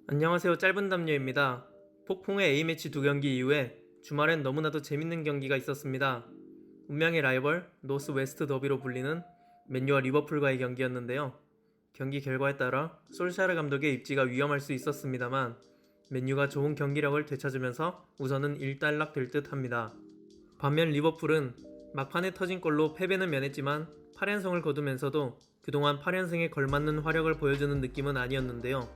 안녕하세요. 짧은 담요입니다. 폭풍의 A매치 2경기 이후에 주말엔 너무나도 재밌는 경기가 있었습니다. 운명의 라이벌 노스 웨스트 더비로 불리는 맨유와 리버풀과의 경기였는데요. 경기 결과에 따라 솔샤르 감독의 입지가 위험할 수 있었습니다만 맨유가 좋은 경기력을 되찾으면서 우선은 일단락 될 듯 합니다. 반면 리버풀은 막판에 터진 골로 패배는 면했지만 8연승을 거두면서도 그동안 8연승에 걸맞는 활약을 보여주는 느낌은 아니었는데요.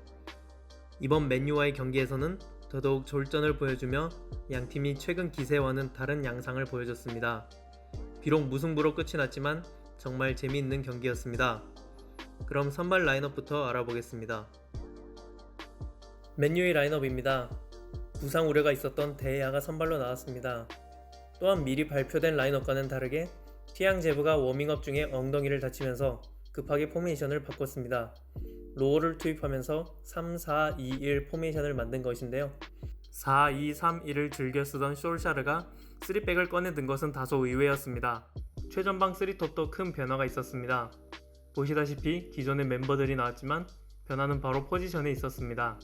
이번 맨유와의 경기에서는 더더욱 졸전을 보여주며 양팀이 최근 기세와는 다른 양상을 보여줬습니다. 비록 무승부로 끝이 났지만 정말 재미있는 경기였습니다. 그럼 선발 라인업부터 알아보겠습니다. 맨유의 라인업입니다. 부상 우려가 있었던 데헤아가 선발로 나왔습니다. 또한 미리 발표된 라인업과는 다르게 티앙제브가 워밍업 중에 엉덩이를 다치면서 급하게 포메이션을 바꿨습니다. 로어를 투입하면서 3-4-2-1 포메이션을 만든 것인데요. 4-2-3-1을 즐겨 쓰던 솔샤르가 3백을 꺼내 든 것은 다소 의외였습니다. 최전방 3톱도 큰 변화가 있었습니다. 보시다시피 기존의 멤버들이 나왔지만 변화는 바로 포지션에 있었습니다.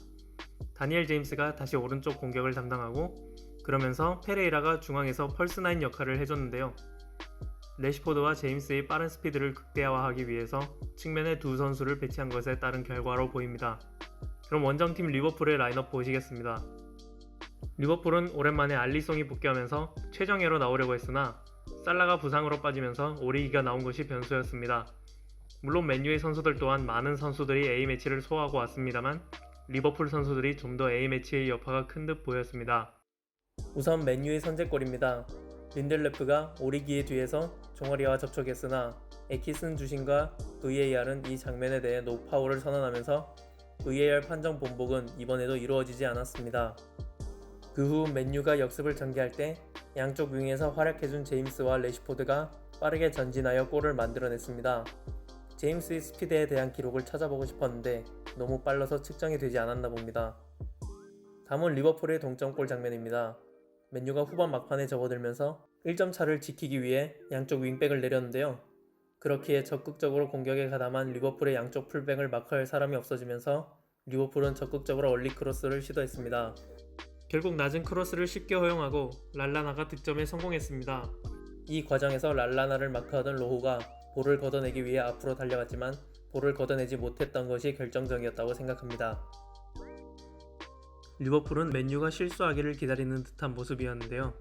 다니엘 제임스가 다시 오른쪽 공격을 담당하고 그러면서 페레이라가 중앙에서 펄스9 역할을 해줬는데요. 래시포드와 제임스의 빠른 스피드를 극대화하기 위해서 측면에 두 선수를 배치한 것에 따른 결과로 보입니다. 그럼 원정팀 리버풀의 라인업 보시겠습니다. 리버풀은 오랜만에 알리송이 복귀하면서 최정예로 나오려고 했으나 살라가 부상으로 빠지면서 오리기가 나온 것이 변수였습니다. 물론 맨유의 선수들 또한 많은 선수들이 A매치를 소화하고 왔습니다만 리버풀 선수들이 좀 더 A매치의 여파가 큰 듯 보였습니다. 우선 맨유의 선제골입니다. 린델레프가 오리기의 뒤에서 종아리와 접촉했으나 에키슨 주심과 VAR은 이 장면에 대해 노파울을 선언하면서 VAR 판정 번복은 이번에도 이루어지지 않았습니다. 그 후 맨유가 역습을 전개할 때 양쪽 윙에서 활약해준 제임스와 래시포드가 빠르게 전진하여 골을 만들어냈습니다. 제임스의 스피드에 대한 기록을 찾아보고 싶었는데 너무 빨라서 측정이 되지 않았나 봅니다. 다음은 리버풀의 동점골 장면입니다. 맨유가 후반 막판에 접어들면서 1점 차를 지키기 위해 양쪽 윙백을 내렸는데요. 그렇기에 적극적으로 공격에 가담한 리버풀의 양쪽 풀백을 마크할 사람이 없어지면서 리버풀은 적극적으로 얼리 크로스를 시도했습니다. 결국 낮은 크로스를 쉽게 허용하고 랄라나가 득점에 성공했습니다. 이 과정에서 랄라나를 마크하던 로호가 볼을 걷어내기 위해 앞으로 달려갔지만 볼을 걷어내지 못했던 것이 결정적이었다고 생각합니다. 리버풀은 맨유가 실수하기를 기다리는 듯한 모습이었는데요.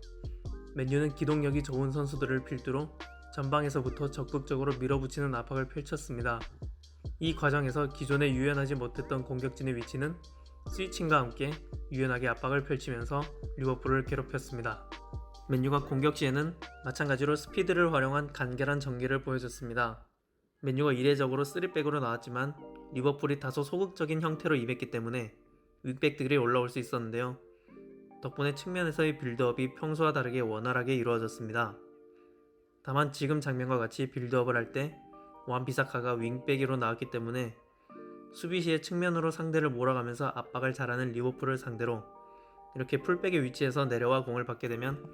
맨유는 기동력이 좋은 선수들을 필두로 전방에서부터 적극적으로 밀어붙이는 압박을 펼쳤습니다. 이 과정에서 기존에 유연하지 못했던 공격진의 위치는 스위칭과 함께 유연하게 압박을 펼치면서 리버풀을 괴롭혔습니다. 맨유가 공격 시에는 마찬가지로 스피드를 활용한 간결한 전개를 보여줬습니다. 맨유가 이례적으로 3백으로 나왔지만 리버풀이 다소 소극적인 형태로 임했기 때문에 윙백들이 올라올 수 있었는데요. 덕분에 측면에서의 빌드업이 평소와 다르게 원활하게 이루어졌습니다. 다만 지금 장면과 같이 빌드업을 할 때 완비사카가 윙백으로 나왔기 때문에 수비 시에 측면으로 상대를 몰아가면서 압박을 잘하는 리버풀을 상대로 이렇게 풀백의 위치에서 내려와 공을 받게 되면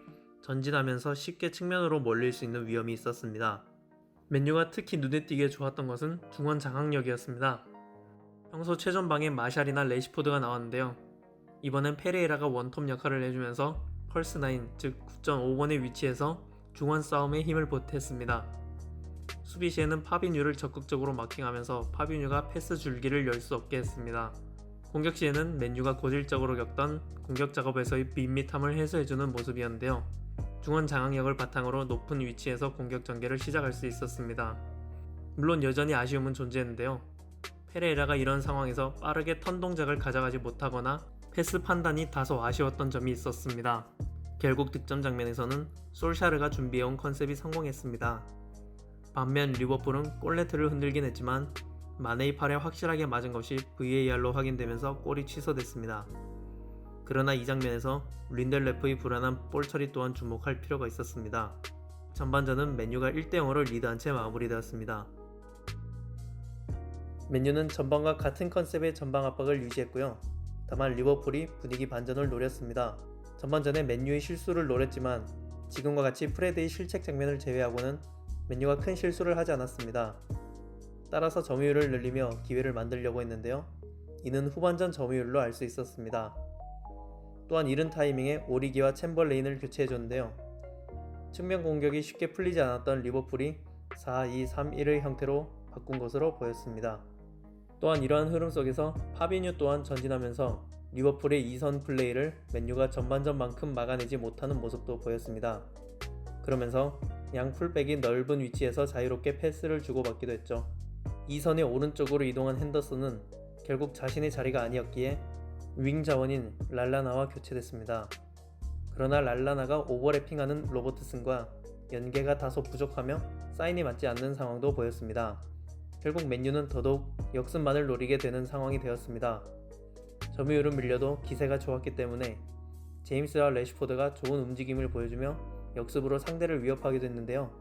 전진하면서 쉽게 측면으로 몰릴 수 있는 위험이 있었습니다. 맨유가 특히 눈에 띄게 좋았던 것은 중원 장악력이었습니다. 평소 최전방에 마샬이나 레시포드가 나왔는데요. 이번엔 페레이라가 원톱 역할을 해주면서 펄스9 즉 9.5번의 위치에서 중원 싸움에 힘을 보탰습니다. 수비 시에는 파비뉴를 적극적으로 마킹하면서 파비뉴가 패스 줄기를 열 수 없게 했습니다. 공격 시에는 맨유가 고질적으로 겪던 공격 작업에서의 밋밋함을 해소해주는 모습이었는데요. 중원 장악력을 바탕으로 높은 위치에서 공격 전개를 시작할 수 있었습니다. 물론 여전히 아쉬움은 존재했는데요. 페레이라가 이런 상황에서 빠르게 턴 동작을 가져가지 못하거나 패스 판단이 다소 아쉬웠던 점이 있었습니다. 결국 득점 장면에서는 솔샤르가 준비해온 컨셉이 성공했습니다. 반면 리버풀은 골네트를 흔들긴 했지만 마네의 팔에 확실하게 맞은 것이 VAR로 확인되면서 골이 취소됐습니다. 그러나 이 장면에서 린델레프의 불안한 볼 처리 또한 주목할 필요가 있었습니다. 전반전은 맨유가 1대0으로 리드한 채 마무리되었습니다. 맨유는 전반과 같은 컨셉의 전방 압박을 유지했고요. 다만 리버풀이 분위기 반전을 노렸습니다. 전반전에 맨유의 실수를 노렸지만 지금과 같이 프레드의 실책 장면을 제외하고는 맨유가 큰 실수를 하지 않았습니다. 따라서 점유율을 늘리며 기회를 만들려고 했는데요. 이는 후반전 점유율로 알 수 있었습니다. 또한 이른 타이밍에 오리기와 챔벌레인을 교체해줬는데요. 측면 공격이 쉽게 풀리지 않았던 리버풀이 4-2-3-1의 형태로 바꾼 것으로 보였습니다. 또한 이러한 흐름 속에서 파비뉴 또한 전진하면서 리버풀의 2선 플레이를 맨유가 전반전만큼 막아내지 못하는 모습도 보였습니다. 그러면서 양 풀백이 넓은 위치에서 자유롭게 패스를 주고받기도 했죠. 2선의 오른쪽으로 이동한 핸더슨은 결국 자신의 자리가 아니었기에 윙 자원인 랄라나와 교체됐습니다. 그러나 랄라나가 오버래핑하는 로버트슨과 연계가 다소 부족하며 사인이 맞지 않는 상황도 보였습니다. 결국 맨유는 더더욱 역습만을 노리게 되는 상황이 되었습니다. 점유율은 밀려도 기세가 좋았기 때문에 제임스와 래시포드가 좋은 움직임을 보여주며 역습으로 상대를 위협하기도 했는데요.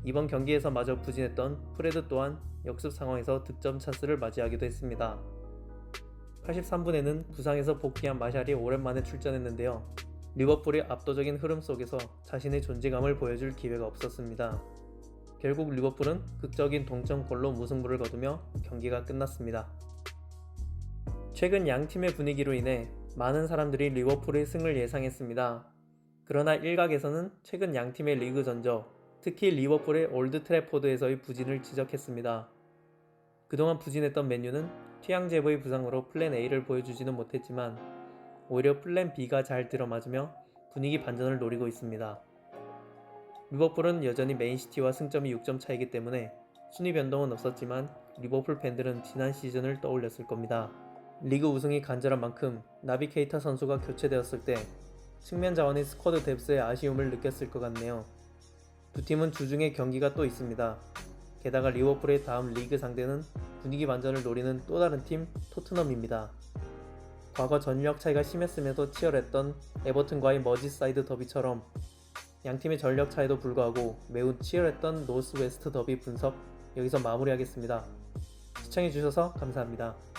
이번 경기에서 마저 부진했던 프레드 또한 역습 상황에서 득점 찬스를 맞이하기도 했습니다. 83분에는 부상에서 복귀한 마샬이 오랜만에 출전했는데요. 리버풀이 압도적인 흐름 속에서 자신의 존재감을 보여줄 기회가 없었습니다. 결국 리버풀은 극적인 동점골로 무승부를 거두며 경기가 끝났습니다. 최근 양 팀의 분위기로 인해 많은 사람들이 리버풀의 승을 예상했습니다. 그러나 일각에서는 최근 양 팀의 리그 전적, 특히 리버풀의 올드 트래포드에서의 부진을 지적했습니다. 그동안 부진했던 맨유는 튀양 제보의 부상으로 플랜 A를 보여주지는 못했지만 오히려 플랜 B가 잘 들어맞으며 분위기 반전을 노리고 있습니다. 리버풀은 여전히 맨시티와 승점이 6점 차이기 때문에 순위 변동은 없었지만 리버풀 팬들은 지난 시즌을 떠올렸을 겁니다. 리그 우승이 간절한 만큼 나비 케이타 선수가 교체되었을 때 측면 자원인 스쿼드 뎁스의 아쉬움을 느꼈을 것 같네요. 두 팀은 주중에 경기가 또 있습니다. 게다가 리버풀의 다음 리그 상대는 분위기 반전을 노리는 또 다른 팀 토트넘입니다. 과거 전력 차이가 심했음에도 치열했던 에버튼과의 머지사이드 더비처럼 양팀의 전력 차이도 불구하고 매우 치열했던 노스웨스트 더비 분석 여기서 마무리하겠습니다. 시청해주셔서 감사합니다.